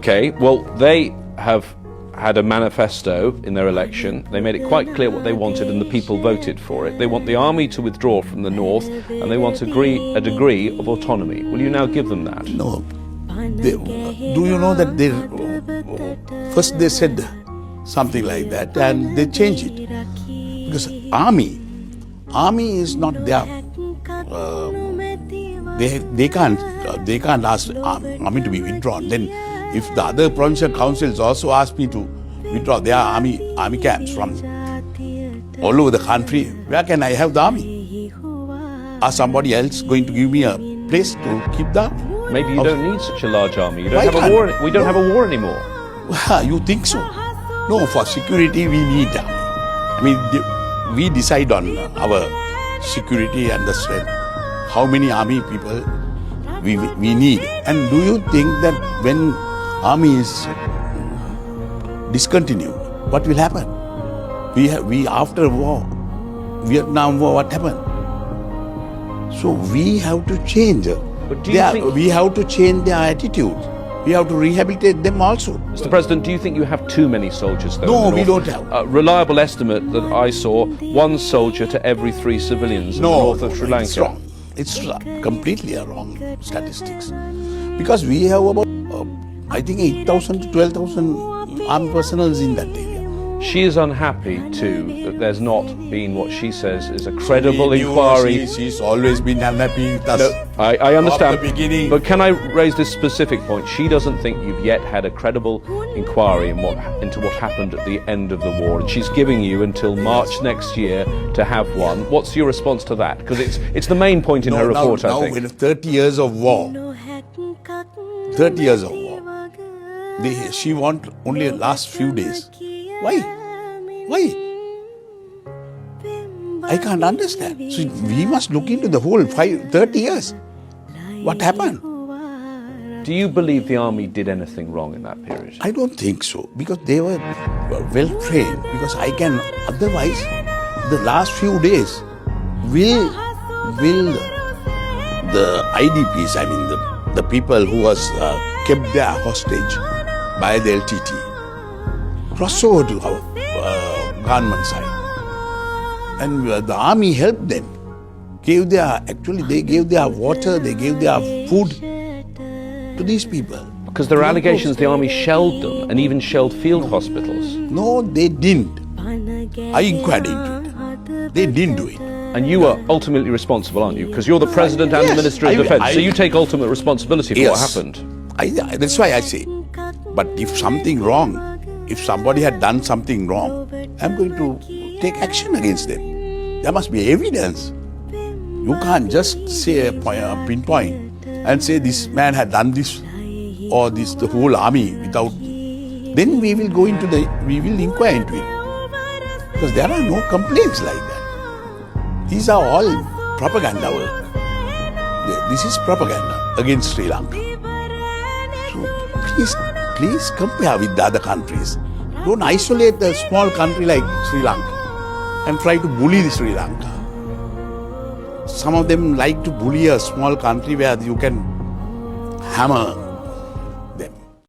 Okay, well, they have had a manifesto in their election. They made it quite clear what they wanted and the people voted for it. They want the army to withdraw from the north and they want a degree of autonomy. Will you now give them that? No. Do you know that first they said something like that and they changed it? Because army is not their... They can't ask army to be withdrawn. Then if the other provincial councils also ask me to withdraw their army camps from all over the country, where can I have the army? Are somebody else going to give me a place to keep the army? Maybe you don't need such a large army. You don't have a war. We don't have a war anymore. You think so? No, for security we need army. I mean, we decide on our security and the strength. How many army people we need. And do you think that when army is discontinued, what will happen? We after war, Vietnam War, what happened? So we have to change. We have to change their attitude. We have to rehabilitate them also. Mr. President, do you think you have too many soldiers though? No, we don't have. A reliable estimate that I saw, 1 soldier to every 3 civilians in the north of Sri Lanka. It's wrong. It's completely wrong statistics. Because we have about, I think 8,000 to 12,000 armed personnel in that area. She is unhappy too that there's not been what she says is a credible inquiry. She's always been unhappy with us. No, I understand. From the beginning. But can I raise this specific point? She doesn't think you've yet had a credible inquiry into what happened at the end of the war, and she's giving you until March next year to have one. What's your response to that? Because it's the main point in her report, I think. Now, with 30 years of war, 30 years of war, she wants only the last few days. Why? I can't understand. So we must look into the whole 30 years. What happened? Do you believe the army did anything wrong in that period? I don't think so, because they were well trained. Because otherwise, the last few days, will the IDPs, I mean the people who was kept there hostage by the LTT, cross over to our government side. And the army helped them. They gave their water, they gave their food to these people. Because there are allegations the army shelled them and even shelled field hospitals. No, they didn't. I inquired into it. They didn't do it. And you are ultimately responsible, aren't you? Because you're the President and the Minister of Defence, so you take ultimate responsibility for what happened. That's why I say. But if something wrong, if somebody had done something wrong, I'm going to take action against them. There must be evidence. You can't just say a pinpoint and say this man had done this or the whole army without. Then we will inquire into it. Because there are no complaints like that. These are all propaganda work. This is propaganda against Sri Lanka. So please compare with the other countries. Don't isolate a small country like Sri Lanka and try to bully Sri Lanka. Some of them like to bully a small country where you can hammer